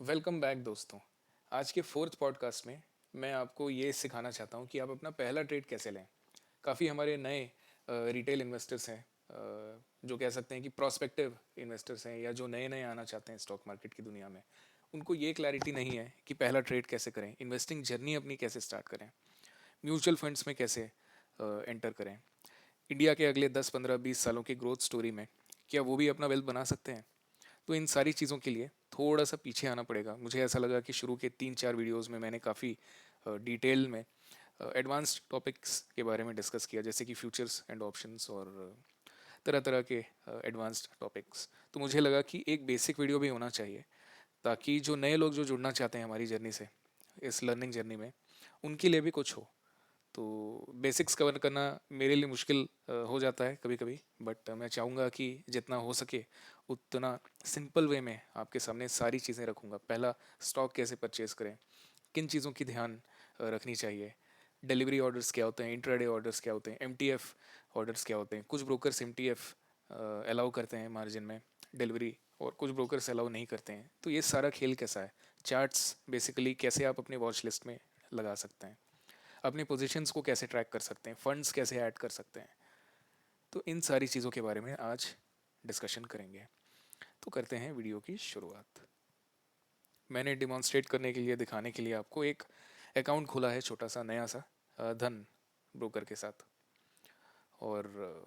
Welcome back दोस्तों। आज के फोर्थ पॉडकास्ट में मैं आपको ये सिखाना चाहता हूँ कि आप अपना पहला ट्रेड कैसे लें। काफ़ी हमारे नए रिटेल इन्वेस्टर्स हैं, जो कह सकते हैं कि प्रोस्पेक्टिव इन्वेस्टर्स हैं, या जो नए नए आना चाहते हैं स्टॉक मार्केट की दुनिया में। उनको ये क्लैरिटी नहीं है कि पहला ट्रेड कैसे करें, इन्वेस्टिंग जर्नी अपनी कैसे स्टार्ट करें, म्यूचुअल फंड्स में कैसे एंटर करें, इंडिया के अगले 10 15 20 सालों की ग्रोथ स्टोरी में क्या वो भी अपना वेल्थ बना सकते हैं। तो इन सारी चीज़ों के लिए थोड़ा सा पीछे आना पड़ेगा। मुझे ऐसा लगा कि शुरू के 3 4 वीडियोस में मैंने काफ़ी डिटेल में एडवांस्ड टॉपिक्स के बारे में डिस्कस किया, जैसे कि फ्यूचर्स एंड ऑप्शंस और तरह तरह के एडवांस्ड टॉपिक्स। तो मुझे लगा कि एक बेसिक वीडियो भी होना चाहिए, ताकि जो नए लोग जो जुड़ना चाहते हैं हमारी जर्नी से, इस लर्निंग जर्नी में, उनके लिए भी कुछ हो। तो बेसिक्स कवर करना मेरे लिए मुश्किल हो जाता है कभी कभी, बट मैं चाहूँगा कि जितना हो सके उतना सिंपल वे में आपके सामने सारी चीज़ें रखूँगा। पहला, स्टॉक कैसे परचेज़ करें, किन चीज़ों की ध्यान रखनी चाहिए, डिलीवरी ऑर्डर्स क्या होते हैं, इंट्राडे ऑर्डर्स क्या होते हैं, एमटीएफ ऑर्डर्स क्या होते हैं। कुछ ब्रोकर्स एमटीएफ अलाउ करते हैं मार्जिन में डिलीवरी, और कुछ ब्रोकर्स अलाउ नहीं करते हैं। तो ये सारा खेल कैसा है, चार्ट्स बेसिकली कैसे आप अपने वॉच लिस्ट में लगा सकते हैं, अपनी पोजीशंस को कैसे ट्रैक कर सकते हैं, फंड्स कैसे ऐड कर सकते हैं। तो इन सारी चीज़ों के बारे में आज डिस्कशन करेंगे। तो करते हैं वीडियो की शुरुआत। मैंने डिमॉन्स्ट्रेट करने के लिए, दिखाने के लिए आपको एक अकाउंट खोला है, छोटा सा नया सा, धन ब्रोकर के साथ। और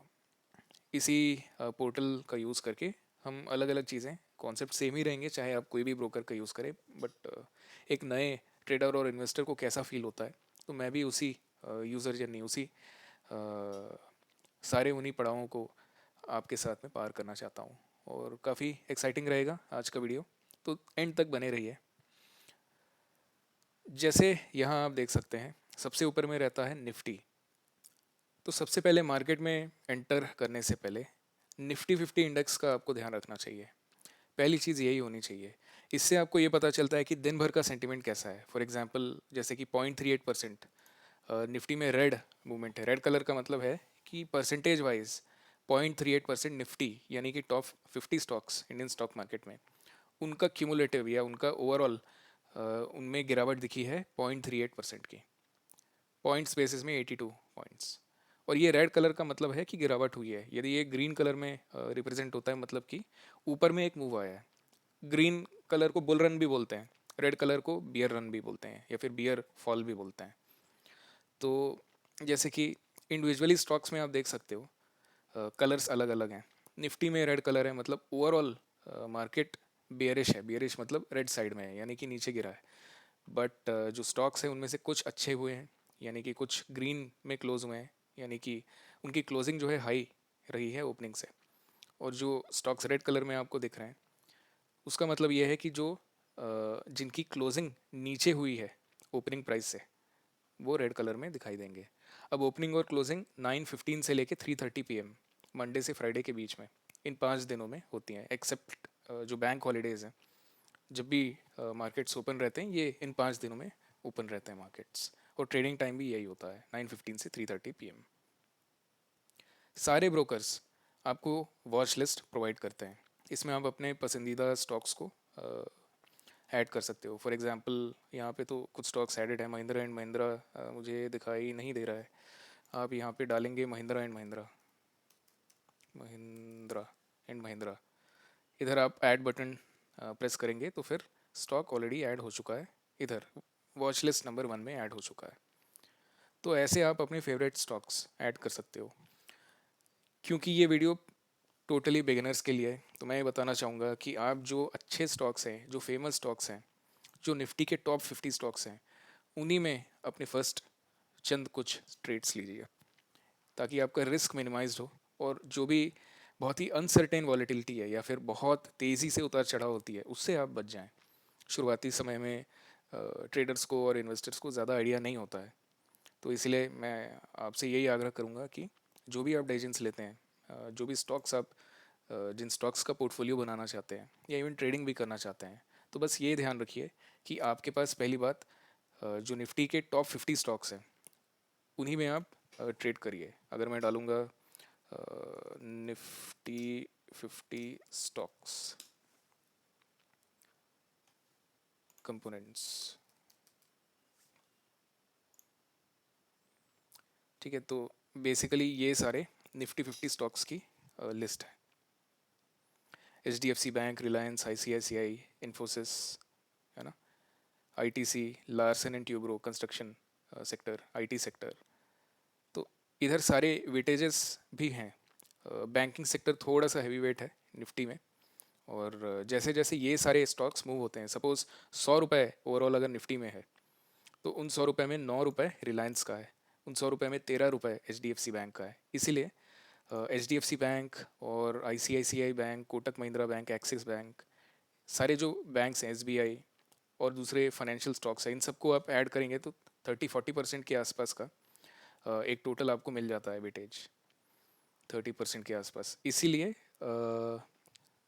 इसी पोर्टल का यूज़ करके हम अलग अलग चीज़ें, कॉन्सेप्ट सेम ही रहेंगे चाहे आप कोई भी ब्रोकर का यूज़ करें, बट एक नए ट्रेडर और इन्वेस्टर को कैसा फील होता है, तो मैं भी उसी यूज़र जर्नी, उसी सारे उन्हीं पड़ावों को आपके साथ में पार करना चाहता हूँ। और काफ़ी एक्साइटिंग रहेगा आज का वीडियो, तो एंड तक बने रहिए। जैसे यहाँ आप देख सकते हैं, सबसे ऊपर में रहता है निफ्टी। तो सबसे पहले मार्केट में एंटर करने से पहले निफ्टी 50 इंडेक्स का आपको ध्यान रखना चाहिए। पहली चीज़ यही होनी चाहिए। इससे आपको ये पता चलता है कि दिन भर का सेंटिमेंट कैसा है। फॉर एग्जांपल, जैसे कि 0.38% निफ्टी में रेड मूवमेंट है। रेड कलर का मतलब है कि परसेंटेज वाइज 0.38% निफ्टी, यानी कि top 50 stocks Indian stock market में, उनका क्यूमुलेटिव या उनका ओवरऑल उनमें गिरावट दिखी है 0.38% की। पॉइंट्स बेसिस में 82 पॉइंट्स। और ये रेड कलर का मतलब है कि गिरावट हुई है। यदि ये ग्रीन कलर में रिप्रेजेंट होता है, मतलब कि ऊपर में एक मूव आया है। ग्रीन कलर को बुल रन भी बोलते हैं, रेड कलर को बियर रन भी बोलते हैं, या फिर बियर फॉल भी बोलते हैं। तो जैसे कि इंडिविजुअली स्टॉक्स में आप देख सकते हो, कलर्स अलग अलग हैं। निफ्टी में रेड कलर है, मतलब ओवरऑल मार्केट बियरिश है। बियरिश मतलब रेड साइड में है, यानी कि नीचे गिरा है। बट जो स्टॉक्स हैं उनमें से कुछ अच्छे हुए हैं, यानी कि कुछ ग्रीन में क्लोज हुए हैं, यानी कि उनकी क्लोजिंग जो है हाई रही है ओपनिंग से। और जो स्टॉक्स रेड कलर में आपको दिख रहे हैं, उसका मतलब ये है कि जो जिनकी क्लोजिंग नीचे हुई है ओपनिंग प्राइस से, वो रेड कलर में दिखाई देंगे। अब ओपनिंग और क्लोजिंग 9:15 से लेके 3:30 PM, मंडे से फ्राइडे के बीच में, इन 5 दिनों में होती हैं, एक्सेप्ट जो बैंक हॉलीडेज़ हैं। जब भी मार्केट्स ओपन रहते हैं, ये इन 5 दिनों में ओपन रहते हैं मार्केट्स। और ट्रेडिंग टाइम भी यही होता है, 9:15 से 3:30 PM। सारे ब्रोकर्स आपको वॉच लिस्ट प्रोवाइड करते हैं। इसमें आप अपने पसंदीदा स्टॉक्स को ऐड कर सकते हो। फॉर एग्जांपल, यहाँ पे तो कुछ स्टॉक्स एडेड है। महिंद्रा एंड महिंद्रा मुझे दिखाई नहीं दे रहा है। आप यहाँ पे डालेंगे महिंद्रा एंड महिंद्रा, महिंद्रा एंड महिंद्रा, इधर आप ऐड बटन प्रेस करेंगे तो फिर स्टॉक ऑलरेडी ऐड हो चुका है, इधर वॉच लिस्ट नंबर 1 में ऐड हो चुका है। तो ऐसे आप अपने फेवरेट स्टॉक्स ऐड कर सकते हो। क्योंकि ये वीडियो टोटली बिगिनर्स के लिए है, तो मैं ये बताना चाहूँगा कि आप जो अच्छे स्टॉक्स हैं, जो फेमस स्टॉक्स हैं, जो निफ्टी के टॉप 50 स्टॉक्स हैं, उन्हीं में अपने फर्स्ट चंद कुछ ट्रेड्स लीजिए, ताकि आपका रिस्क मिनिमाइज्ड हो। और जो भी बहुत ही अनसर्टेन वॉलेटिलिटी है, या फिर बहुत तेज़ी से उतार चढ़ाव होती है, उससे आप बच जाएं। शुरुआती समय में ट्रेडर्स को और इन्वेस्टर्स को ज़्यादा आइडिया नहीं होता है। तो इसलिए मैं आपसे यही आग्रह करूँगा कि जो भी आप डिसीजंस लेते हैं, जो भी स्टॉक्स आप जिन स्टॉक्स का पोर्टफोलियो बनाना चाहते हैं, या इवन ट्रेडिंग भी करना चाहते हैं, तो बस ये ध्यान रखिए कि आपके पास पहली बात जो निफ्टी के टॉप 50 स्टॉक्स हैं, उन्हीं में आप ट्रेड करिए। अगर मैं डालूँगा निफ्टी 50 स्टॉक्स, कंपोनेंट्स। ठीक है, तो बेसिकली ये सारे निफ्टी 50 स्टॉक्स की लिस्ट है। HDFC bank, Reliance, ICICI, Infosys, है ना, ITC, Larsen and Toubro, construction sector, IT sector. तो इधर सारे वेटेजेस भी हैं। बैंकिंग सेक्टर थोड़ा सा हैवी वेट है निफ्टी में। और जैसे जैसे ये सारे स्टॉक्स मूव होते हैं, सपोज 100 रुपये ओवरऑल अगर निफ्टी में है, तो उन 100 रुपये में 9 रुपये रिलायंस का है, उन 100 रुपये में 13 रुपये HDFC बैंक का है। इसीलिए HDFC बैंक और ICICI bank, Kotak Mahindra bank, axis bank, सारे जो बैंक्स हैं, SBI और दूसरे फाइनेंशियल स्टॉक्स हैं, इन सबको आप ऐड करेंगे तो 30-40% के आसपास का एक टोटल आपको मिल जाता है वेटेज, 30% के आसपास। इसीलिए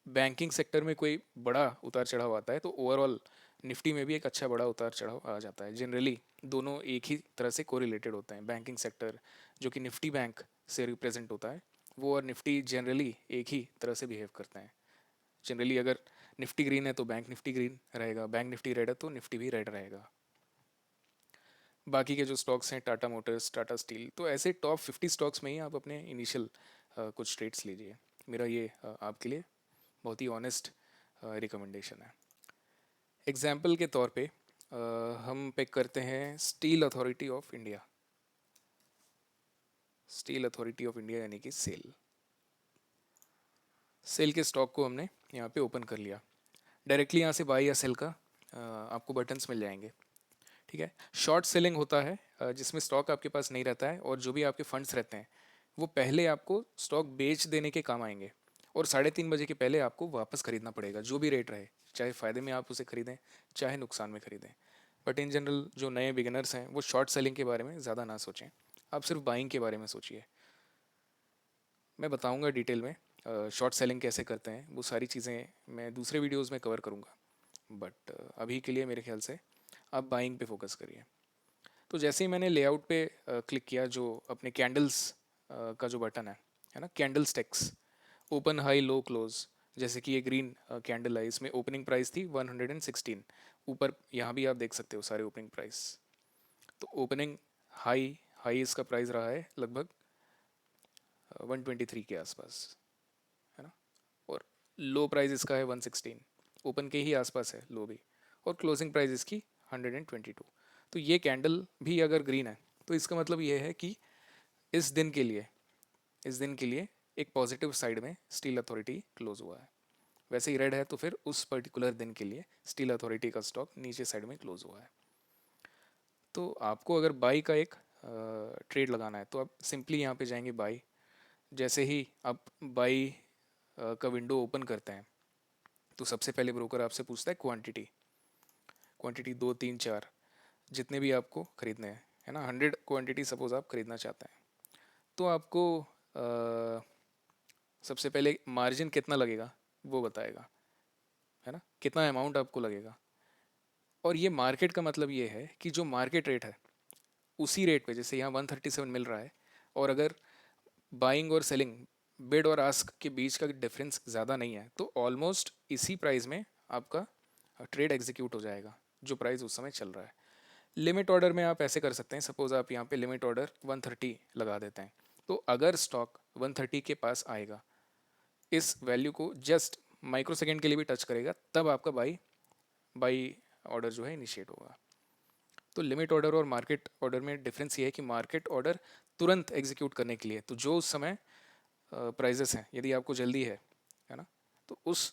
बैंकिंग सेक्टर में कोई बड़ा उतार चढ़ाव आता है तो ओवरऑल निफ्टी में भी एक अच्छा बड़ा उतार चढ़ाव आ जाता है। जनरली दोनों एक ही तरह से कोरिलेटेड होते हैं। बैंकिंग सेक्टर जो कि निफ्टी बैंक से रिप्रेजेंट होता है, वो और निफ्टी जनरली एक ही तरह से बिहेव करते हैं। जनरली अगर निफ्टी ग्रीन है तो बैंक निफ्टी ग्रीन रहेगा, बैंक निफ्टी रेड है तो निफ्टी भी रेड रहेगा। बाकी के जो स्टॉक्स हैं, टाटा मोटर्स, टाटा स्टील, तो ऐसे टॉप 50 स्टॉक्स में ही आप अपने इनिशियल कुछ ट्रेड्स लीजिए। मेरा ये आपके लिए बहुत ही ऑनेस्ट रिकमेंडेशन है। एग्जाम्पल के तौर पे हम पिक करते हैं steel authority of India. Steel authority of India यानी कि सेल। सेल के स्टॉक को हमने यहाँ पे ओपन कर लिया। डायरेक्टली यहाँ से बाई या सेल का आपको बटन्स मिल जाएंगे। ठीक है, शॉर्ट सेलिंग होता है जिसमें स्टॉक आपके पास नहीं रहता है और जो भी आपके फंड्स रहते हैं वो पहले आपको स्टॉक बेच देने के काम आएंगे और 3:30 बजे के पहले आपको वापस खरीदना पड़ेगा, जो भी रेट रहे, चाहे फ़ायदे में आप उसे खरीदें चाहे नुकसान में खरीदें। बट इन जनरल जो नए बिगिनर्स हैं वो शॉर्ट सेलिंग के बारे में ज़्यादा ना सोचें, आप सिर्फ बाइंग के बारे में सोचिए। मैं बताऊंगा डिटेल में शॉर्ट सेलिंग कैसे करते हैं, वो सारी चीज़ें मैं दूसरे वीडियोज़ में कवर करूँगा। बट अभी के लिए मेरे ख्याल से आप बाइंग पे फोकस करिए। तो जैसे ही मैंने लेआउट पे क्लिक किया, जो अपने कैंडल्स का जो बटन है ना, candle stakes, open high low close, जैसे कि ये ग्रीन कैंडल है, इसमें ओपनिंग प्राइस थी 116। ऊपर यहाँ भी आप देख सकते हो सारे ओपनिंग प्राइस। तो ओपनिंग हाई हाई इसका प्राइस रहा है लगभग 123 के आसपास, है ना, और लो प्राइस इसका है 116, ओपन के ही आसपास है लो भी, और क्लोजिंग प्राइस इसकी 122। तो ये कैंडल भी अगर ग्रीन है तो इसका मतलब ये है कि इस दिन के लिए एक पॉजिटिव साइड में स्टील अथॉरिटी क्लोज हुआ है। वैसे ही रेड है तो फिर उस पर्टिकुलर दिन के लिए स्टील अथॉरिटी का स्टॉक नीचे साइड में क्लोज हुआ है। तो आपको अगर बाई का एक ट्रेड लगाना है तो आप सिंपली यहाँ पे जाएंगे बाई। जैसे ही आप बाई का विंडो ओपन करते हैं तो सबसे पहले ब्रोकर आपसे पूछता है क्वांटिटी, क्वांटिटी 2, 3, 4 जितने भी आपको खरीदने हैं, है ना, 100 क्वांटिटी सपोज आप खरीदना चाहते हैं, तो आपको सबसे पहले मार्जिन कितना लगेगा वो बताएगा, है ना, कितना अमाउंट आपको लगेगा। और ये मार्केट का मतलब ये है कि जो मार्केट रेट है उसी रेट पे, जैसे यहाँ 137 मिल रहा है, और अगर बाइंग और सेलिंग, बिड और आस्क के बीच का डिफरेंस ज़्यादा नहीं है तो ऑलमोस्ट इसी प्राइस में आपका ट्रेड एग्जीक्यूट हो जाएगा जो प्राइस उस समय चल रहा है। लिमिट ऑर्डर में आप ऐसे कर सकते हैं, सपोज आप यहाँ पे लिमिट ऑर्डर 130 लगा देते हैं, तो अगर स्टॉक 130 के पास आएगा, इस वैल्यू को जस्ट माइक्रो सेकेंड के लिए भी टच करेगा, तब आपका बाई ऑर्डर जो है इनिशिएट होगा। तो लिमिट ऑर्डर और मार्केट ऑर्डर में डिफरेंस ये है कि मार्केट ऑर्डर तुरंत एग्जीक्यूट करने के लिए, तो जो उस समय प्राइजेस हैं, यदि आपको जल्दी है ना, तो उस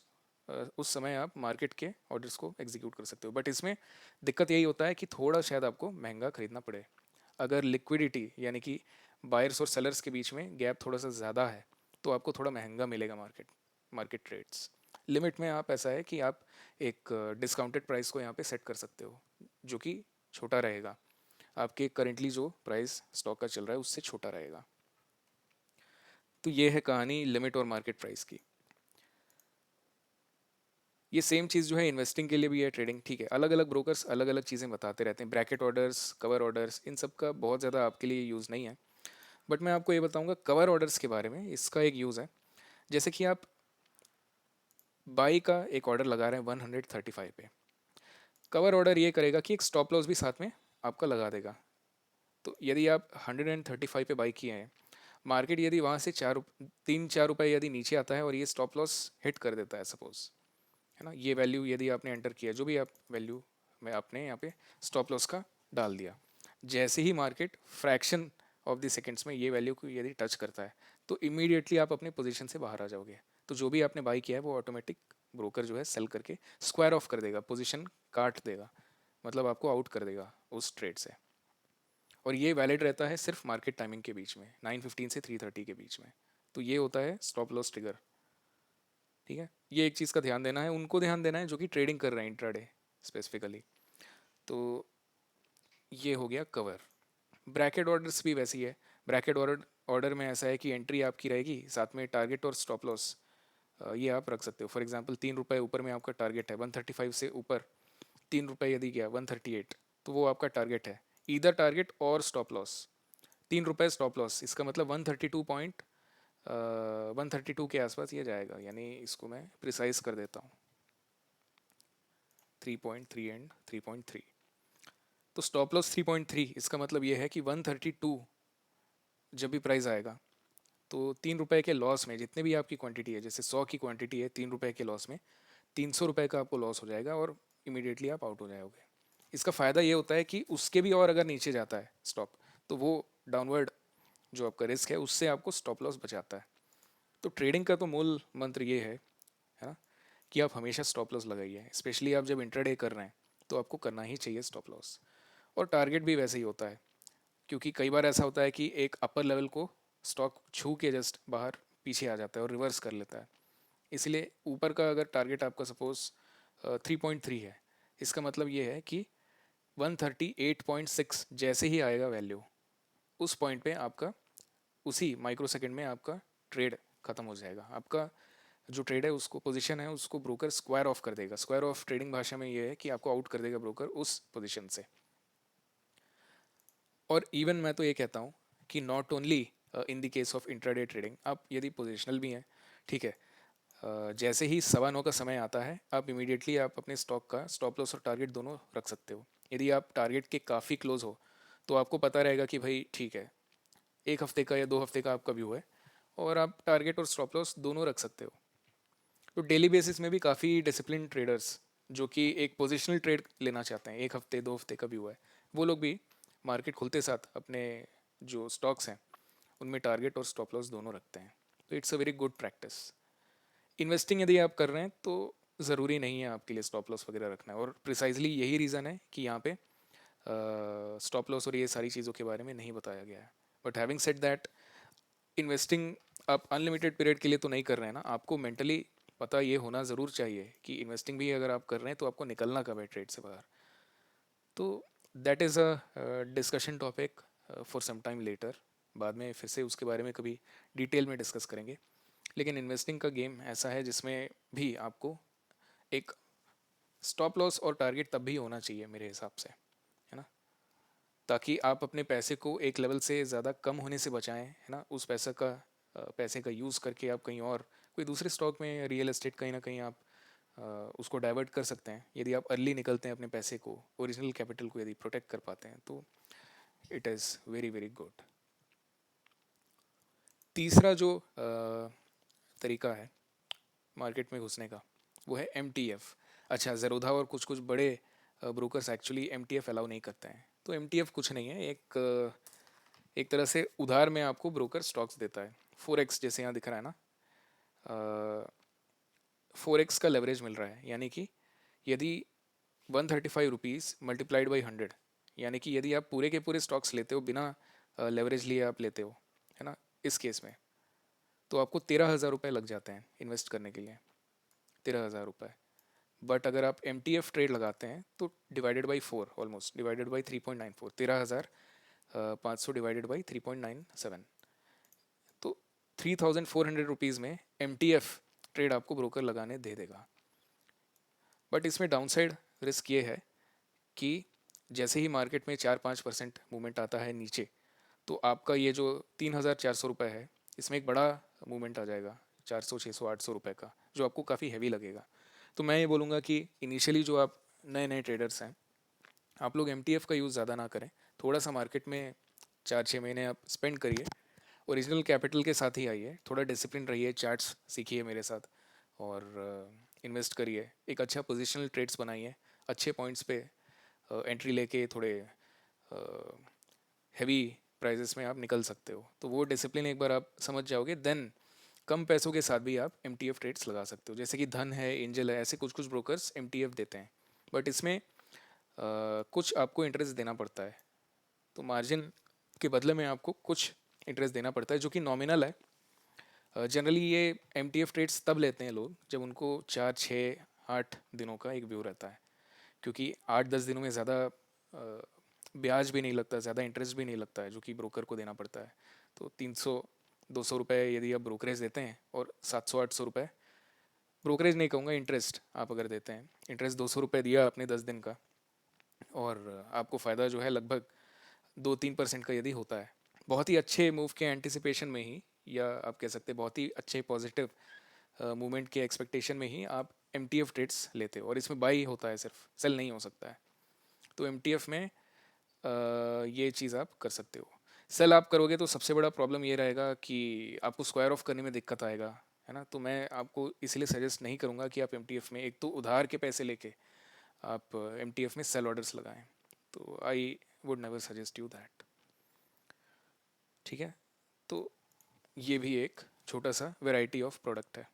समय आप मार्केट के ऑर्डर्स को एग्जीक्यूट कर सकते हो। बट इसमें दिक्कत यही होता है कि थोड़ा शायद आपको महंगा खरीदना पड़े। अगर लिक्विडिटी यानी कि बायर्स और सेलर्स के बीच में गैप थोड़ा सा ज़्यादा है तो आपको थोड़ा महंगा मिलेगा मार्केट ट्रेड्स। लिमिट में आप ऐसा है कि आप एक डिस्काउंटेड प्राइस को यहाँ पे सेट कर सकते हो जो कि छोटा रहेगा, आपके करेंटली जो प्राइस स्टॉक का चल रहा है उससे छोटा रहेगा। तो ये है कहानी लिमिट और मार्केट प्राइस की। ये सेम चीज़ जो है इन्वेस्टिंग के लिए भी है, ट्रेडिंग, ठीक है। अलग अलग ब्रोकर्स अलग अलग चीज़ें बताते रहते हैं, ब्रैकेट ऑर्डर्स, कवर ऑर्डर्स, इन सब का बहुत ज़्यादा आपके लिए यूज़ नहीं है। बट मैं आपको ये बताऊंगा कवर ऑर्डर्स के बारे में, इसका एक यूज़ है। जैसे कि आप बाई का एक ऑर्डर लगा रहे हैं 135 पे, कवर ऑर्डर ये करेगा कि एक स्टॉप लॉस भी साथ में आपका लगा देगा। तो यदि आप 135 पे बाई किए हैं, मार्केट यदि वहाँ से 3-4 रुपए यदि नीचे आता है और ये स्टॉप लॉस हिट कर देता है सपोज, है ना, ये वैल्यू यदि आपने एंटर किया, जो भी आप वैल्यू में आपने यहाँ पे स्टॉप लॉस का डाल दिया, जैसे ही market fraction of the seconds में ये वैल्यू को यदि टच करता है तो इमीडिएटली आप अपने पोजीशन से बाहर आ जाओगे। तो जो भी आपने बाई किया है वो ऑटोमेटिक ब्रोकर जो है सेल करके स्क्वायर ऑफ कर देगा, पोजीशन काट देगा, मतलब आपको आउट कर देगा उस ट्रेड से। और ये वैलिड रहता है सिर्फ मार्केट टाइमिंग के बीच में, 9:15 से 3:30 के बीच में। तो ये होता है स्टॉप लॉस ट्रिगर। ठीक है, ये एक चीज़ का ध्यान देना है, उनको ध्यान देना है जो कि ट्रेडिंग कर रहे हैं इंट्राडे स्पेसिफिकली। तो ये हो गया कवर। ब्रैकेट ऑर्डर्स भी वैसी है। ब्रैकेट ऑर्डर ऑर्डर में ऐसा है कि एंट्री आपकी रहेगी, साथ में टारगेट और स्टॉप लॉस ये आप रख सकते हो। फॉर एग्जांपल 3 रुपये ऊपर में आपका टारगेट है, 135 से ऊपर 3 रुपये यदि गया 138, तो वो आपका टारगेट है, ईदर टारगेट और स्टॉप लॉस। 3 रुपये स्टॉप लॉस, इसका मतलब 132 के आसपास ये जाएगा, यानी इसको मैं प्रिसाइज कर देता हूँ, 3.3 एंड 3.3। तो स्टॉप लॉस 3.3, इसका मतलब ये है कि 132 जब भी प्राइस आएगा तो 3 रुपये के लॉस में जितने भी आपकी क्वांटिटी है, जैसे 100 की क्वांटिटी है, 3 रुपये के लॉस में 300 रुपये का आपको लॉस हो जाएगा और इमीडिएटली आप आउट हो जाओगे। इसका फ़ायदा ये होता है कि उसके भी और अगर नीचे जाता है स्टॉप, तो वो डाउनवर्ड जो आपका रिस्क है उससे आपको स्टॉप लॉस बचाता है। तो ट्रेडिंग का तो मूल मंत्र ये है ना, कि आप हमेशा स्टॉप लॉस लगाइए, स्पेशली आप जब इंट्राडे कर रहे हैं तो आपको करना ही चाहिए स्टॉप लॉस। और टारगेट भी वैसे ही होता है, क्योंकि कई बार ऐसा होता है कि एक अपर लेवल को स्टॉक छू के जस्ट बाहर पीछे आ जाता है और रिवर्स कर लेता है। इसलिए ऊपर का अगर टारगेट आपका सपोज 3.3 है, इसका मतलब ये है कि 138.6 जैसे ही आएगा वैल्यू, उस पॉइंट पे आपका उसी माइक्रो सेकेंड में आपका ट्रेड खत्म हो जाएगा। आपका जो ट्रेड है उसको, पोजीशन है उसको ब्रोकर स्क्वायर ऑफ कर देगा। स्क्वायर ऑफ ट्रेडिंग भाषा में ये है कि आपको आउट कर देगा ब्रोकर उस पोजीशन से। और इवन मैं तो ये कहता हूँ कि not only in the case of intraday trading, आप यदि पोजिशनल भी हैं, ठीक है, जैसे ही 9:15 का समय आता है आप इमीडिएटली आप अपने स्टॉक का स्टॉप लॉस और टारगेट दोनों रख सकते हो। यदि आप टारगेट के काफ़ी क्लोज हो तो आपको पता रहेगा कि भाई ठीक है, 1 हफ्ते का या 2 हफ्ते का आपका व्यू है और आप टारगेट और स्टॉप लॉस दोनों रख सकते हो। तो डेली बेसिस में भी काफ़ी डिसिप्लिन ट्रेडर्स जो कि एक पोजिशनल ट्रेड लेना चाहते हैं, 1 हफ्ते 2 हफ्ते का व्यू है, वो लोग भी मार्केट खुलते साथ अपने जो स्टॉक्स हैं उनमें टारगेट और स्टॉप लॉस दोनों रखते हैं। तो it's a very good practice. Investing यदि आप कर रहे हैं तो ज़रूरी नहीं है आपके लिए स्टॉप लॉस वगैरह रखना है, और प्रिसाइजली यही रीज़न है कि यहाँ पे स्टॉप लॉस और ये सारी चीज़ों के बारे में नहीं बताया गया है। But having said that, investing आप अनलिमिटेड पीरियड के लिए तो नहीं कर रहे हैं ना, आपको मेंटली पता ये होना ज़रूर चाहिए कि इन्वेस्टिंग भी अगर आप कर रहे हैं तो आपको निकलना कब है ट्रेड से बाहर। तो that is a discussion topic for some time later. बाद में फिर से उसके बारे में कभी डिटेल में डिस्कस करेंगे। लेकिन इन्वेस्टिंग का गेम ऐसा है जिसमें भी आपको एक स्टॉप लॉस और टारगेट तब भी होना चाहिए मेरे हिसाब से, है ना, ताकि आप अपने पैसे को एक लेवल से ज़्यादा कम होने से बचाएं, है ना, उस पैसे का यूज़ करके आप कहीं और कोई दूसरे स्टॉक में, रियल एस्टेट, कहीं ना कहीं आप उसको डाइवर्ट कर सकते हैं। यदि आप अर्ली निकलते हैं अपने पैसे को, ओरिजिनल कैपिटल को यदि प्रोटेक्ट कर पाते हैं तो it is very very good. तीसरा जो तरीका है मार्केट में घुसने का वो है MTF। अच्छा, ज़रोधा और कुछ कुछ बड़े ब्रोकर्स एक्चुअली MTF अलाउ नहीं करते हैं। तो MTF कुछ नहीं है, एक तरह से उधार में आपको ब्रोकर स्टॉक्स देता है। 4x जैसे यहाँ दिख रहा है ना, 4x का लेवरेज मिल रहा है, यानी कि यदि 135 रुपीज़ मल्टीप्लाइड बाई 100, यानी कि यदि आप पूरे के पूरे स्टॉक्स लेते हो बिना लेवरेज लिए आप लेते हो, है ना, इस केस में तो आपको 13,000 रुपये लग जाते हैं इन्वेस्ट करने के लिए, 13,000 रुपये। बट अगर आप MTF ट्रेड लगाते हैं तो divided by 4, almost divided by 3.94, 13,500 divided by 3.97, तो 3,400 रुपीज़ में MTF ट्रेड आपको ब्रोकर लगाने दे देगा। बट इसमें डाउनसाइड रिस्क ये है कि जैसे ही मार्केट में 4-5% मूवमेंट आता है नीचे, तो आपका ये जो 3,400 रुपये है इसमें एक बड़ा मूवमेंट आ जाएगा, 400, 600, 800 रुपये का, जो आपको काफ़ी हैवी लगेगा। तो मैं ये बोलूँगा कि इनिशियली जो आप नए नए ट्रेडर्स हैं, आप लोग एमटीएफ का यूज़ ज़्यादा ना करें। थोड़ा सा मार्केट में 4-6 महीने आप स्पेंड करिए, ओरिजिनल कैपिटल के साथ ही आइए, थोड़ा डिसिप्लिन रहिए, चार्ट्स सीखिए मेरे साथ और इन्वेस्ट करिए। एक अच्छा पोजिशनल ट्रेड्स बनाइए, अच्छे पॉइंट्स पे एंट्री लेके थोड़े हैवी प्राइजेस में आप निकल सकते हो। तो वो डिसिप्लिन एक बार आप समझ जाओगे, देन कम पैसों के साथ भी आप एम ट्रेड्स लगा सकते हो। जैसे कि धन है, एंजल है, ऐसे कुछ कुछ ब्रोकर्स एम देते हैं, बट इसमें कुछ आपको इंटरेस्ट देना पड़ता है। तो मार्जिन के बदले में आपको कुछ इंटरेस्ट देना पड़ता है जो कि नॉमिनल है। जनरली ये एम ट्रेड्स तब लेते हैं लोग जब उनको 4-6-8 दिनों का एक व्यू रहता है, क्योंकि 8-10 दिनों में ज़्यादा ब्याज भी नहीं लगता, ज़्यादा इंटरेस्ट भी नहीं लगता है जो कि ब्रोकर को देना पड़ता है। तो 300-200 रुपये यदि आप ब्रोकरेज देते हैं और 700-800 रुपये, ब्रोकरेज नहीं कहूँगा, इंटरेस्ट आप अगर देते हैं, इंटरेस्ट 200 रुपये दिया आपने 10 दिन का, और आपको फ़ायदा जो है लगभग 2-3% का यदि होता है, बहुत ही अच्छे मूव के एंटिसिपेशन में ही, या आप कह सकते हैं बहुत ही अच्छे पॉजिटिव मूवमेंट के एक्सपेक्टेशन में ही आप एम ट्रेड्स लेते हो, और इसमें बाई होता है, सिर्फ सेल नहीं हो सकता है। तो एम में ये चीज़ आप कर सकते हो। सेल आप करोगे तो सबसे बड़ा प्रॉब्लम ये रहेगा कि आपको स्क्वायर ऑफ करने में दिक्कत आएगा, है ना। तो मैं आपको इसलिए सजेस्ट नहीं करूँगा कि आप एम में एक तो उधार के पैसे लेके आप एम में सेल ऑर्डर्स लगाएं। तो I would never suggest you that. ठीक है, तो ये भी एक छोटा सा वैरायटी ऑफ प्रोडक्ट है।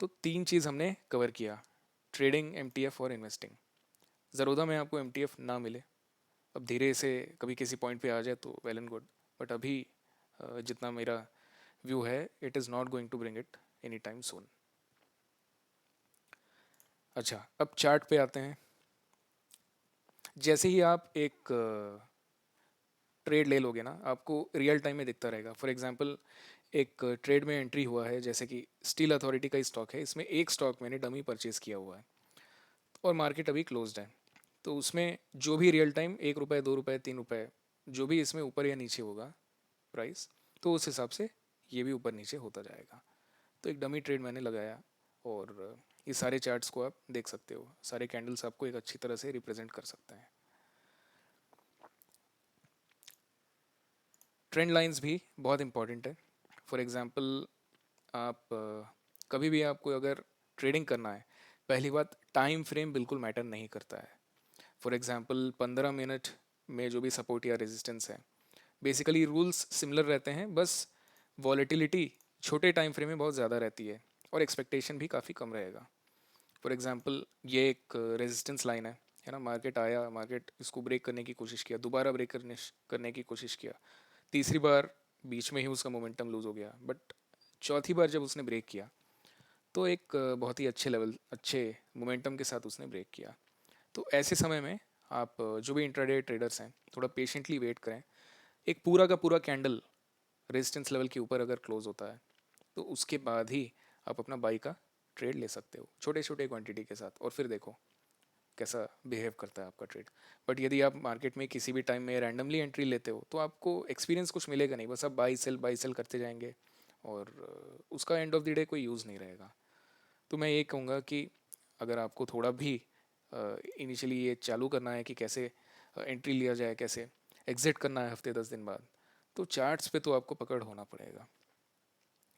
तो 3 चीज़ हमने कवर किया, ट्रेडिंग, एम और इन्वेस्टिंग। ज़रूरत में आपको एम ना मिले, अब धीरे से कभी किसी पॉइंट पे आ जाए तो वेल एंड गुड, बट अभी जितना मेरा व्यू है, it is not going to bring it any time soon. अच्छा, अब चार्ट पे आते हैं। जैसे ही आप एक ट्रेड ले लोगे ना, आपको रियल टाइम में दिखता रहेगा। फॉर एग्जांपल, एक ट्रेड में एंट्री हुआ है, जैसे कि स्टील अथॉरिटी का स्टॉक है, इसमें एक स्टॉक मैंने डमी परचेज किया हुआ है और मार्केट अभी क्लोज्ड है। तो उसमें जो भी रियल टाइम 1 रुपये, 2 रुपये, 3 रुपये, जो भी इसमें ऊपर या नीचे होगा प्राइस, तो उस हिसाब से ये भी ऊपर नीचे होता जाएगा। तो एक डमी ट्रेड मैंने लगाया, और ये सारे चार्ट्स को आप देख सकते हो, सारे कैंडल्स आपको एक अच्छी तरह से रिप्रेजेंट कर सकते हैं। ट्रेंड लाइंस भी बहुत इंपॉर्टेंट है। फॉर एग्जांपल, आप कभी भी आपको अगर ट्रेडिंग करना है, पहली बात, टाइम फ्रेम बिल्कुल मैटर नहीं करता है। फॉर एग्जांपल 15 मिनट में जो भी सपोर्ट या रेजिस्टेंस है, बेसिकली रूल्स सिमिलर रहते हैं, बस वॉलेटिलिटी छोटे टाइम फ्रेम में बहुत ज़्यादा रहती है और एक्सपेक्टेशन भी काफ़ी कम रहेगा। फॉर एग्जांपल, ये एक रेजिस्टेंस लाइन है ना, मार्केट आया, मार्केट इसको ब्रेक करने की कोशिश किया, दोबारा ब्रेक करने की कोशिश किया, तीसरी बार बीच में ही उसका मोमेंटम लूज़ हो गया, बट चौथी बार जब उसने ब्रेक किया तो एक बहुत ही अच्छे लेवल, अच्छे मोमेंटम के साथ उसने ब्रेक किया। तो ऐसे समय में आप जो भी इंट्राडे ट्रेडर्स हैं, थोड़ा पेशेंटली वेट करें। एक पूरा का पूरा कैंडल रेजिस्टेंस लेवल के ऊपर अगर क्लोज होता है, तो उसके बाद ही आप अपना बाई का ट्रेड ले सकते हो, छोटे छोटे क्वांटिटी के साथ, और फिर देखो कैसा बिहेव करता है आपका ट्रेड। बट यदि आप मार्केट में किसी भी टाइम में रैंडमली एंट्री लेते हो, तो आपको एक्सपीरियंस कुछ मिलेगा नहीं, बस आप बाई सेल करते जाएंगे, और उसका एंड ऑफ द डे कोई यूज़ नहीं रहेगा। तो मैं ये कहूँगा कि अगर आपको थोड़ा भी इनिशियली ये चालू करना है कि कैसे एंट्री लिया जाए, कैसे एग्जिट करना है हफ्ते 10 दिन बाद, तो चार्ट्स पे तो आपको पकड़ होना पड़ेगा।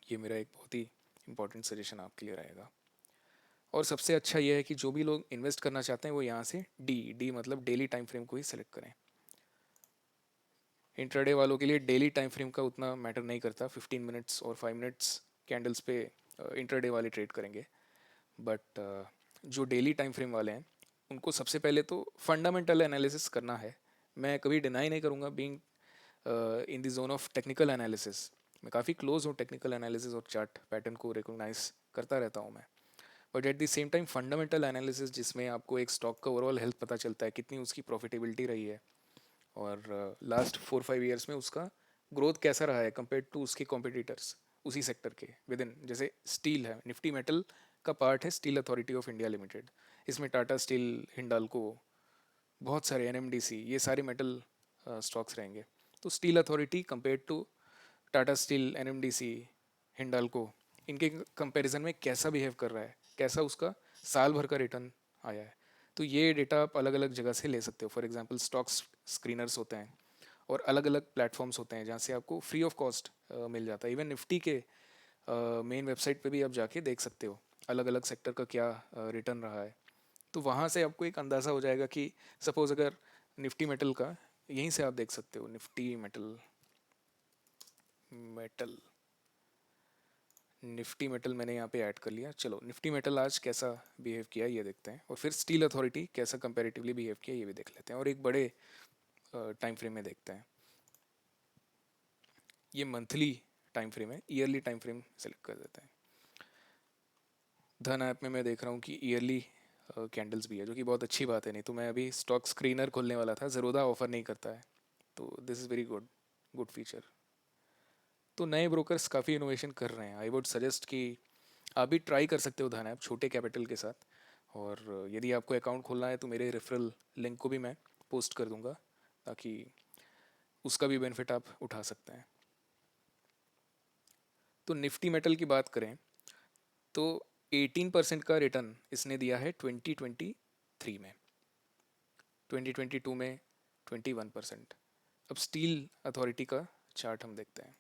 ये मेरा एक बहुत ही इंपॉर्टेंट सजेशन आपके लिए रहेगा। और सबसे अच्छा ये है कि जो भी लोग इन्वेस्ट करना चाहते हैं वो यहाँ से डी मतलब डेली टाइम फ्रेम को ही सिलेक्ट करें। इंट्राडे वालों के लिए डेली टाइम फ्रेम का उतना मैटर नहीं करता, 15 मिनट्स और 5 मिनट्स कैंडल्स पे इंट्राडे वाले ट्रेड करेंगे। बट जो डेली टाइम फ्रेम वाले हैं, उनको सबसे पहले तो फंडामेंटल एनालिसिस करना है। मैं कभी डिनाई नहीं करूँगा being in the zone of technical analysis, मैं काफ़ी क्लोज हूँ टेक्निकल एनालिसिस और चार्ट पैटर्न को रिकोगनाइज करता रहता हूँ मैं। But at the same time fundamental analysis, जिसमें आपको एक स्टॉक का ओवरऑल हेल्थ पता चलता है, कितनी उसकी प्रॉफिटेबिलिटी रही है, और लास्ट 4-5 ईयर्स में उसका ग्रोथ कैसा रहा है कंपेयर टू उसके कॉम्पिटिटर्स उसी सेक्टर के विद इन। जैसे स्टील है, निफ्टी मेटल का पार्ट है steel authority of India limited, इसमें टाटा स्टील, हिंडाल्को, बहुत सारे एनएमडीसी, ये सारे मेटल स्टॉक्स रहेंगे। तो steel authority compare to Tata steel, NMDC, Hindalco, इनके कंपैरिजन में कैसा बिहेव कर रहा है, कैसा उसका साल भर का रिटर्न आया है। तो ये डेटा आप अलग अलग जगह से ले सकते हो। फॉर एग्जांपल स्टॉक्स स्क्रीनर्स होते हैं और अलग अलग प्लेटफॉर्म्स होते हैं जहाँ से आपको फ्री ऑफ कॉस्ट मिल जाता है। इवन निफ्टी के मेन वेबसाइट पे भी आप जाके देख सकते हो अलग अलग सेक्टर का क्या रिटर्न रहा है। तो वहाँ से आपको एक अंदाज़ा हो जाएगा कि सपोज़ अगर निफ्टी मेटल का, यहीं से आप देख सकते हो Nifty metal, metal Nifty metal मैंने यहाँ पे ऐड कर लिया। चलो निफ्टी मेटल आज कैसा बिहेव किया ये देखते हैं, और फिर स्टील अथॉरिटी कैसा कंपैरेटिवली बिहेव किया ये भी देख लेते हैं, और एक बड़े टाइम फ्रेम में देखते हैं। ये मंथली टाइम फ्रेम है, ईयरली टाइम फ्रेम सेलेक्ट कर देते हैं। धन ऐप में मैं देख रहा हूँ कि ईयरली कैंडल्स भी है, जो कि बहुत अच्छी बात है। नहीं तो मैं अभी स्टॉक स्क्रीनर खोलने वाला था, ज़रोदा ऑफर नहीं करता है, तो this is very good, good feature. तो नए ब्रोकर्स काफ़ी इनोवेशन कर रहे हैं। आई वुड सजेस्ट कि आप भी ट्राई कर सकते हो धन ऐप छोटे कैपिटल के साथ। और यदि आपको अकाउंट खोलना है तो मेरे रेफरल लिंक को भी मैं पोस्ट कर दूंगा, ताकि उसका भी बेनिफिट आप उठा सकते हैं। तो निफ्टी मेटल की बात करें तो 18% का रिटर्न इसने दिया है 2023 में, 2022 में 21%। अब स्टील अथॉरिटी का चार्ट हम देखते हैं।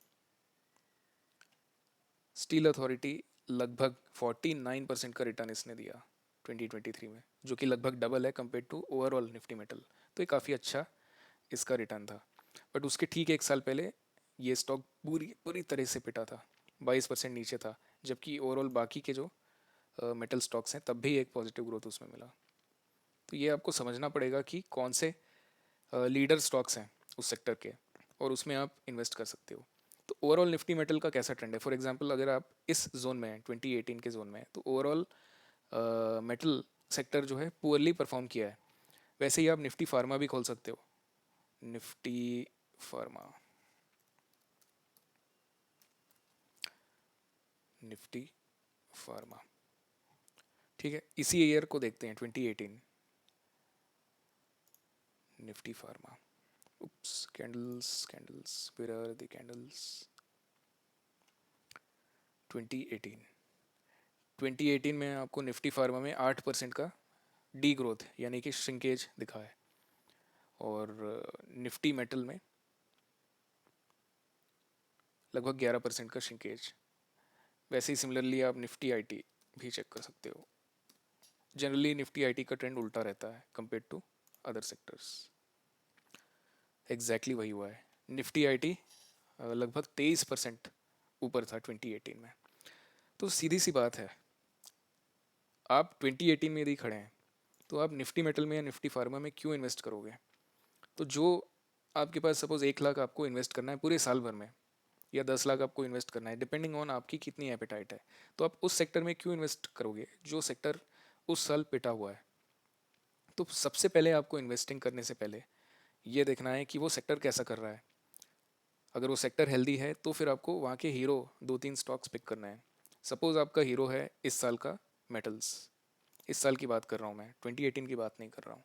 स्टील अथॉरिटी लगभग 49% का रिटर्न इसने दिया 2023 में, जो कि लगभग डबल है compare to overall Nifty metal. तो ये काफ़ी अच्छा इसका रिटर्न था। बट उसके ठीक एक साल पहले ये स्टॉक पूरी पूरी तरह से पिटा था, 22% नीचे था, जबकि ओवरऑल बाकी के जो मेटल स्टॉक्स हैं तब भी एक पॉजिटिव ग्रोथ उसमें मिला। तो ये आपको समझना पड़ेगा कि कौन से लीडर स्टॉक्स हैं उस सेक्टर के, और उसमें आप इन्वेस्ट कर सकते हो। तो ओवरऑल निफ्टी मेटल का कैसा ट्रेंड है, फॉर एग्जांपल अगर आप इस जोन में हैं 2018 के जोन में हैं, तो ओवरऑल मेटल सेक्टर जो है पुअरली परफॉर्म किया है। वैसे ही आप निफ्टी फार्मा भी खोल सकते हो, निफ्टी फार्मा, निफ्टी फार्मा, ठीक है। इसी ईयर को देखते हैं 2018, Nifty pharma. Oops, candles candles, where are the candles. 2018, 2018 में आपको निफ्टी फार्मा में 8% का डी ग्रोथ यानी कि श्रिंकेज दिखा है, और निफ्टी मेटल में लगभग 11% का श्रिंकेज। वैसे ही सिमिलरली आप निफ्टी आईटी भी चेक कर सकते हो। जनरली निफ्टी आईटी का ट्रेंड उल्टा रहता है compare to other sectors. Exactly वही हुआ है। निफ्टी आईटी लगभग 23% ऊपर था 2018 में। तो सीधी सी बात है, आप 2018 में यदि खड़े हैं तो आप निफ्टी मेटल में या निफ्टी फार्मा में क्यों इन्वेस्ट करोगे? तो जो आपके पास सपोज 1 लाख आपको इन्वेस्ट करना है पूरे साल भर में, या 10 लाख आपको इन्वेस्ट करना है, डिपेंडिंग ऑन आपकी कितनी एपेटाइट है, तो आप उस सेक्टर में क्यों इन्वेस्ट करोगे जो सेक्टर उस साल पिटा हुआ है? तो सबसे पहले आपको इन्वेस्टिंग करने से पहले ये देखना है कि वो सेक्टर कैसा कर रहा है। अगर वो सेक्टर हेल्दी है तो फिर आपको वहाँ के हीरो 2-3 स्टॉक्स पिक करना है। सपोज आपका हीरो है इस साल का मेटल्स, इस साल की बात कर रहा हूँ मैं, 2018 की बात नहीं कर रहा हूँ।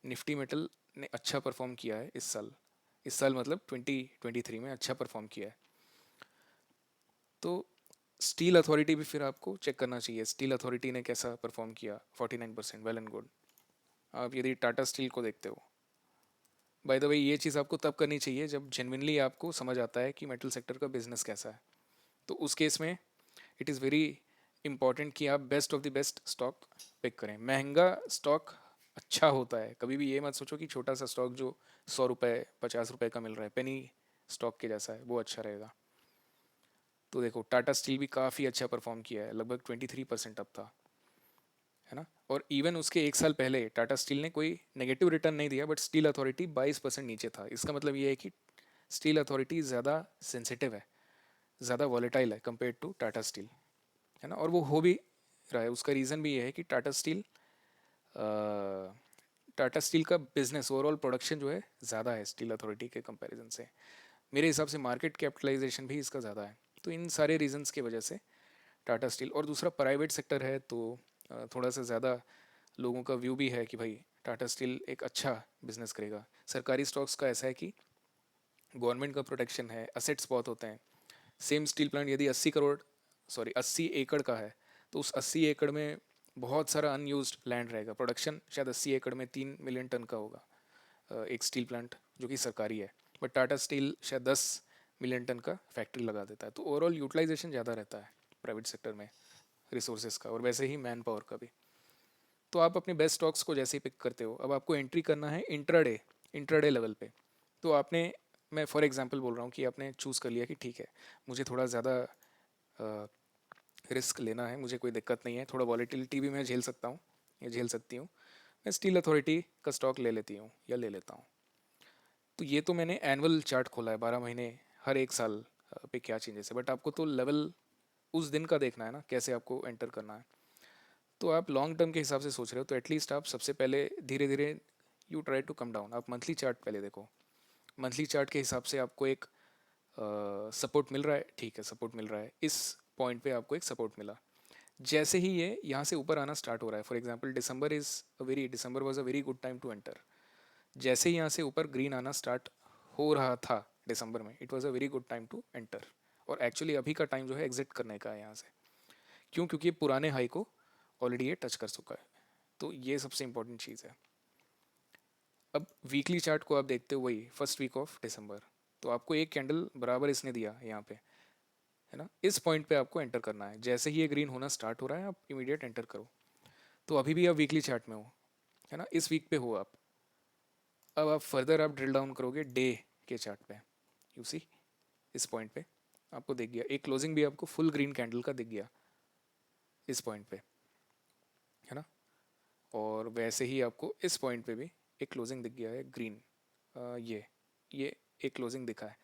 निफ्टी मेटल ने अच्छा परफॉर्म किया है इस साल, इस साल मतलब 2023 में अच्छा परफॉर्म किया है। तो स्टील अथॉरिटी भी फिर आपको चेक करना चाहिए, स्टील अथॉरिटी ने कैसा परफॉर्म किया, 49%, वेल एंड गुड। आप यदि टाटा स्टील को देखते हो, बाय द वे ये चीज़ आपको तब करनी चाहिए जब जेनविनली आपको समझ आता है कि मेटल सेक्टर का बिजनेस कैसा है। तो उस केस में इट इज़ वेरी इंपॉर्टेंट कि आप best of the best stock pick करें। महंगा स्टॉक अच्छा होता है, कभी भी ये मत सोचो कि छोटा सा स्टॉक जो 100 रुपये 50 रुपये का मिल रहा है पेनी स्टॉक के जैसा है वो अच्छा रहेगा। तो देखो टाटा स्टील भी काफ़ी अच्छा परफॉर्म किया है, लगभग 23% अप था, है ना। और इवन उसके एक साल पहले टाटा स्टील ने कोई नेगेटिव रिटर्न नहीं दिया, बट स्टील अथॉरिटी 22% नीचे था। इसका मतलब ये है कि स्टील अथॉरिटी ज़्यादा सेंसिटिव है, ज़्यादा वॉलेटाइल है कंपेयर टू टाटा स्टील, है ना। और वो हो भी रहा है, उसका रीज़न भी ये है कि टाटा स्टील का बिजनेस ओवरऑल प्रोडक्शन जो है ज़्यादा है स्टील अथॉरिटी के कंपैरिजन से। मेरे हिसाब से मार्केट कैपिटलाइजेशन भी इसका ज़्यादा है। तो इन सारे रीजंस की वजह से टाटा स्टील, और दूसरा प्राइवेट सेक्टर है तो थोड़ा सा ज़्यादा लोगों का व्यू भी है कि भाई टाटा स्टील एक अच्छा बिजनेस करेगा। सरकारी स्टॉक्स का ऐसा है कि गवर्नमेंट का प्रोटेक्शन है, असेट्स बहुत होते हैं। सेम स्टील प्लांट यदि 80 करोड़, सॉरी 80 एकड़ का है, तो उस 80 एकड़ में बहुत सारा अनयूज्ड लैंड रहेगा। प्रोडक्शन शायद 80 एकड़ में 3 मिलियन टन का होगा, एक स्टील प्लांट जो कि सरकारी है। बट टाटा स्टील शायद 10 मिलियन टन का फैक्ट्री लगा देता है, तो ओवरऑल यूटिलाइजेशन ज़्यादा रहता है प्राइवेट सेक्टर में रिसोर्सेज का, और वैसे ही मैन पावर का भी। तो आप अपने बेस्ट स्टॉक्स को जैसे ही पिक करते हो, अब आपको एंट्री करना है इंट्राडे, इंट्राडे लेवल पे। तो आपने, मैं फॉर एग्जांपल बोल रहा हूँ कि आपने चूज़ कर लिया कि ठीक है, मुझे थोड़ा ज़्यादा रिस्क लेना है, मुझे कोई दिक्कत नहीं है, थोड़ा वॉलीटिलिटी भी मैं झेल सकता हूँ या झेल सकती हूँ, मैं स्टील अथॉरिटी का स्टॉक ले लेती हूँ या ले लेता हूँ। तो ये तो मैंने एनुअल चार्ट खोला है, 12 महीने, हर एक साल पे क्या चेंजेस है। बट आपको तो लेवल उस दिन का देखना है ना, कैसे आपको एंटर करना है। तो आप लॉन्ग टर्म के हिसाब से सोच रहे हो तो एटलीस्ट आप सबसे पहले धीरे धीरे you try to come down. आप मंथली चार्ट पहले देखो, मंथली चार्ट के हिसाब से आपको एक सपोर्ट मिल रहा है, ठीक है सपोर्ट मिल रहा है, इस पॉइंट पे आपको एक सपोर्ट मिला। जैसे ही ये यहाँ से ऊपर आना स्टार्ट हो रहा है, for example December was a very good time to enter. जैसे ही यहाँ से ऊपर ग्रीन आना स्टार्ट हो रहा था दिसंबर में, it was a very good time to enter. और एक्चुअली अभी का टाइम जो है एग्जिट करने का है यहाँ से। क्यों? क्योंकि ये पुराने हाई को ऑलरेडी ये टच कर चुका है। तो ये सबसे इंपॉर्टेंट चीज़ है। अब वीकली चार्ट को आप देखते हो, वही फर्स्ट वीक ऑफ दिसंबर, तो आपको एक कैंडल बराबर इसने दिया यहाँ पे, है ना, इस पॉइंट पे आपको एंटर करना है। जैसे ही ये ग्रीन होना स्टार्ट हो रहा है आप इमीडिएट एंटर करो। तो अभी भी आप वीकली चार्ट में हो, है ना, इस वीक पे हो आप। अब आप फर्दर आप ड्रिल डाउन करोगे डे के चार्ट पे, यू सी इस पॉइंट पे आपको दिख गया एक क्लोजिंग भी, आपको फुल ग्रीन कैंडल का दिख गया इस पॉइंट पे, है ना। और वैसे ही आपको इस पॉइंट पे भी एक क्लोजिंग दिख गया है ग्रीन। ये एक क्लोजिंग दिखा है।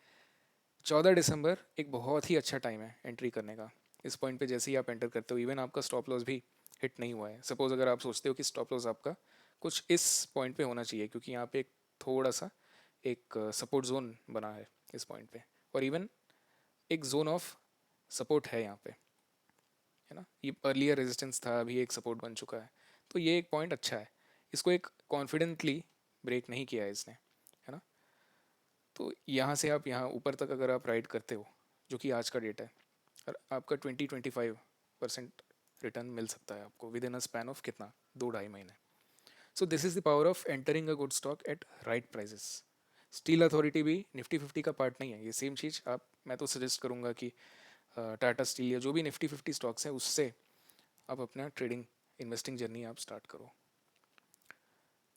14 दिसंबर एक बहुत ही अच्छा टाइम है एंट्री करने का। इस पॉइंट पे जैसे ही आप एंटर करते हो, इवन आपका स्टॉप लॉस भी हिट नहीं हुआ है। सपोज अगर आप सोचते हो कि स्टॉप लॉस आपका कुछ इस पॉइंट पे होना चाहिए, क्योंकि यहाँ पे एक थोड़ा सा एक सपोर्ट जोन बना है इस पॉइंट पे, और इवन एक जोन ऑफ सपोर्ट है यहाँ पे, है ना। ये अर्लियर रेजिस्टेंस था, अभी एक सपोर्ट बन चुका है। तो ये एक पॉइंट अच्छा है, इसको एक कॉन्फिडेंटली ब्रेक नहीं किया है इसने, है ना। तो यहाँ से आप यहाँ ऊपर तक अगर आप राइड करते हो, जो कि आज का डेट है, और आपका 20-25% रिटर्न मिल सकता है आपको within a span of कितना, 2-2.5 महीने। So this is the power of entering a good stock at right prices. Steel authority भी निफ्टी 50 का पार्ट नहीं है, ये सेम चीज़ आप, मैं तो सजेस्ट करूँगा कि टाटा स्टील या जो भी निफ्टी 50 स्टॉक्स हैं उससे आप अपना ट्रेडिंग इन्वेस्टिंग जर्नी आप स्टार्ट करो।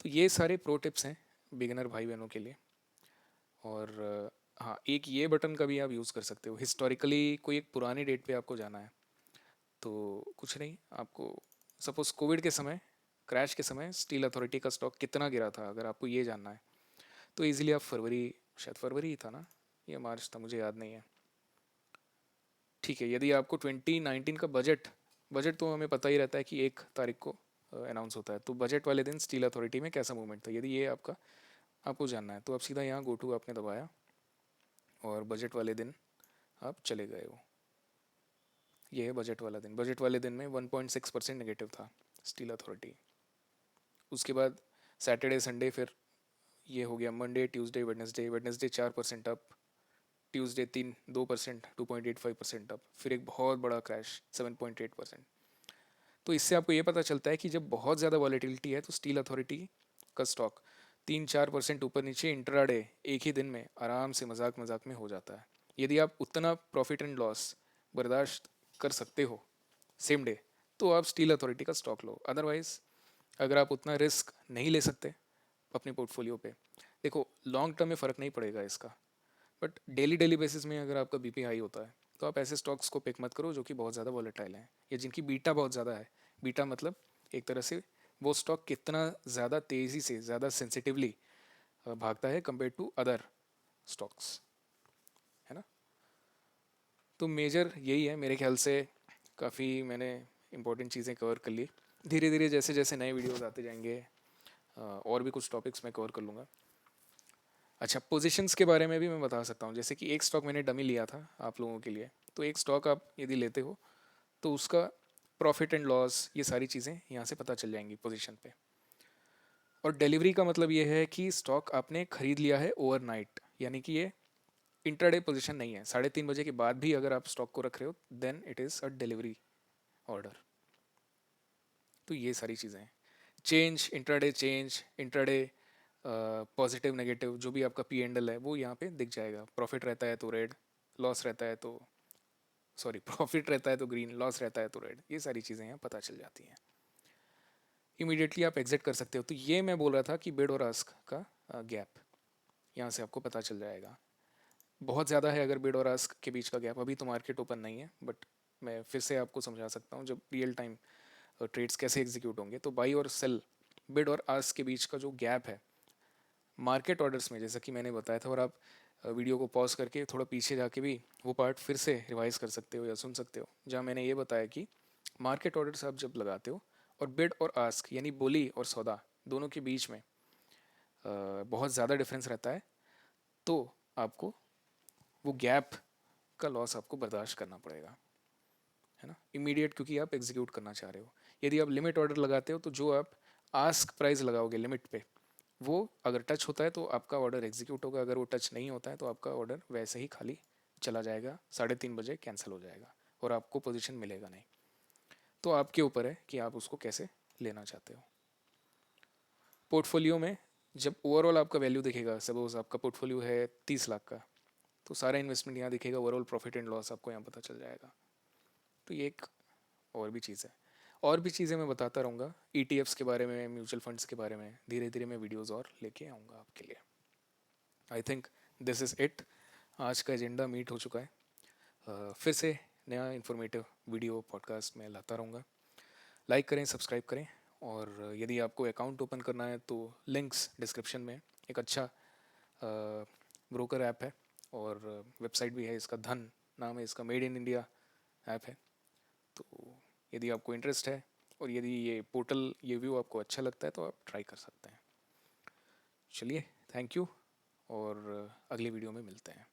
तो ये सारे प्रो टिप्स हैं बिगिनर भाई बहनों के लिए। और हाँ, एक ये बटन का भी आप यूज़ कर सकते हो। हिस्टोरिकली कोई एक पुरानी डेट पे आपको जाना है, तो कुछ नहीं, आपको सपोज कोविड के समय, क्रैश के समय स्टील अथॉरिटी का स्टॉक कितना गिरा था, अगर आपको ये जानना है तो इजीली आप फरवरी, शायद फरवरी ही था ना या मार्च था, मुझे याद नहीं है, ठीक है। यदि आपको 2019 का बजट तो हमें पता ही रहता है कि 1 तारीख को अनाउंस होता है, तो बजट वाले दिन स्टील अथॉरिटी में कैसा मूवमेंट था, यदि ये आपका आपको जानना है तो आप सीधा यहाँ गो टू आपने दबाया और बजट वाले दिन आप चले गए हो। ये है बजट वाला दिन। बजट वाले दिन में 1.6% नेगेटिव था स्टील अथॉरिटी। उसके बाद सैटरडे संडे फिर ये हो गया, Monday Tuesday Wednesday, Wednesday 4% up, Tuesday 2%, 2.85% up, फिर एक बहुत बड़ा क्रैश 7.8%। तो इससे आपको ये पता चलता है कि जब बहुत ज़्यादा वॉलेटिलिटी है तो स्टील अथॉरिटी का स्टॉक 3-4% ऊपर नीचे इंट्राडे एक ही दिन में आराम से मजाक मजाक में हो जाता है। यदि आप उतना प्रॉफिट एंड लॉस बर्दाश्त कर सकते हो सेम डे, तो आप स्टील अथॉरिटी का स्टॉक लो। अदरवाइज अगर आप उतना रिस्क नहीं ले सकते अपने पोर्टफोलियो पे, देखो लॉन्ग टर्म में फ़र्क नहीं पड़ेगा इसका, बट डेली डेली बेसिस में अगर आपका बीपी हाई होता है तो आप ऐसे स्टॉक्स को पिक मत करो जो कि बहुत ज़्यादा वॉलेटाइल हैं या जिनकी बीटा बहुत ज़्यादा है। बीटा मतलब एक तरह से वो स्टॉक कितना ज़्यादा तेज़ी से, ज़्यादा सेंसिटिवली भागता है कंपेयर टू अदर स्टॉक्स, है ना। तो मेजर यही है मेरे ख्याल से। काफ़ी मैंने इंपॉर्टेंट चीज़ें कवर कर ली। धीरे धीरे जैसे जैसे नए वीडियोज़ आते जाएंगे और भी कुछ टॉपिक्स मैं कवर कर लूँगा। अच्छा, पोजीशंस के बारे में भी मैं बता सकता हूँ। जैसे कि एक स्टॉक मैंने डमी लिया था आप लोगों के लिए, तो एक स्टॉक आप यदि लेते हो तो उसका प्रॉफिट एंड लॉस, ये सारी चीज़ें यहाँ से पता चल जाएंगी पोजीशन पे। और डिलीवरी का मतलब ये है कि स्टॉक आपने खरीद लिया है ओवरनाइट, यानी कि ये इंट्राडे पोजीशन नहीं है। 3:30 बजे के बाद भी अगर आप स्टॉक को रख रहे हो then it is a delivery order. तो ये सारी चीज़ें हैं। चेंज, इंट्राडे, पॉजिटिव नेगेटिव जो भी आपका पी एंड एल है वो यहाँ पे दिख जाएगा। प्रॉफिट रहता है तो रेड, लॉस रहता है तो सॉरी प्रॉफिट रहता है तो ग्रीन, लॉस रहता है तो रेड, ये सारी चीज़ें यहाँ पता चल जाती हैं। इमीडिएटली आप एग्जिट कर सकते हो। तो ये मैं बोल रहा था कि बिड और आस्क का गैप यहाँ से आपको पता चल जाएगा। बहुत ज़्यादा है अगर बिड और आस्क के बीच का गैप, अभी तो मार्केट ओपन नहीं है, बट मैं फिर से आपको समझा सकता हूँ जब रियल टाइम ट्रेड्स कैसे एग्जीक्यूट होंगे। तो बाई और सेल, बिड और आस्क के बीच का जो गैप है मार्केट ऑर्डर्स में, जैसा कि मैंने बताया था, और आप वीडियो को पॉज करके थोड़ा पीछे जाके भी वो पार्ट फिर से रिवाइज कर सकते हो या सुन सकते हो, जहाँ मैंने ये बताया कि मार्केट ऑर्डर्स आप जब लगाते हो और बिड और आस्क यानी बोली और सौदा दोनों के बीच में बहुत ज़्यादा डिफरेंस रहता है, तो आपको वो गैप का लॉस आपको बर्दाश्त करना पड़ेगा, है ना, इमीडिएट, क्योंकि आप एग्जीक्यूट करना चाह रहे हो। यदि आप लिमिट ऑर्डर लगाते हो तो जो आप आस्क प्राइस लगाओगे लिमिट पे, वो अगर टच होता है तो आपका ऑर्डर एग्जीक्यूट होगा, अगर वो टच नहीं होता है तो आपका ऑर्डर वैसे ही खाली चला जाएगा, 3:30 बजे कैंसिल हो जाएगा और आपको पोजीशन मिलेगा नहीं। तो आपके ऊपर है कि आप उसको कैसे लेना चाहते हो। पोर्टफोलियो में जब ओवरऑल आपका वैल्यू दिखेगा, सपोज आपका पोर्टफोलियो है 30 लाख का, तो सारा इन्वेस्टमेंट यहाँ दिखेगा, ओवरऑल प्रॉफिट एंड लॉस आपको यहाँ पता चल जाएगा। तो ये एक और भी चीज़ है। और भी चीज़ें मैं बताता रहूँगा, ETFs के बारे में, म्यूचुअल फंड्स के बारे में, धीरे धीरे मैं वीडियोज़ और लेके आऊँगा आपके लिए। I think this is it. आज का एजेंडा मीट हो चुका है। फिर से नया इन्फॉर्मेटिव वीडियो पॉडकास्ट में लाता रहूँगा। लाइक करें, सब्सक्राइब करें, और यदि आपको अकाउंट ओपन करना है तो लिंक्स डिस्क्रिप्शन में। एक अच्छा ब्रोकर ऐप है और वेबसाइट भी है, इसका धन नाम है, इसका मेड इन इंडिया ऐप है। तो यदि आपको इंटरेस्ट है और यदि ये पोर्टल, ये व्यू आपको अच्छा लगता है तो आप ट्राई कर सकते हैं। चलिए, थैंक यू, और अगले वीडियो में मिलते हैं।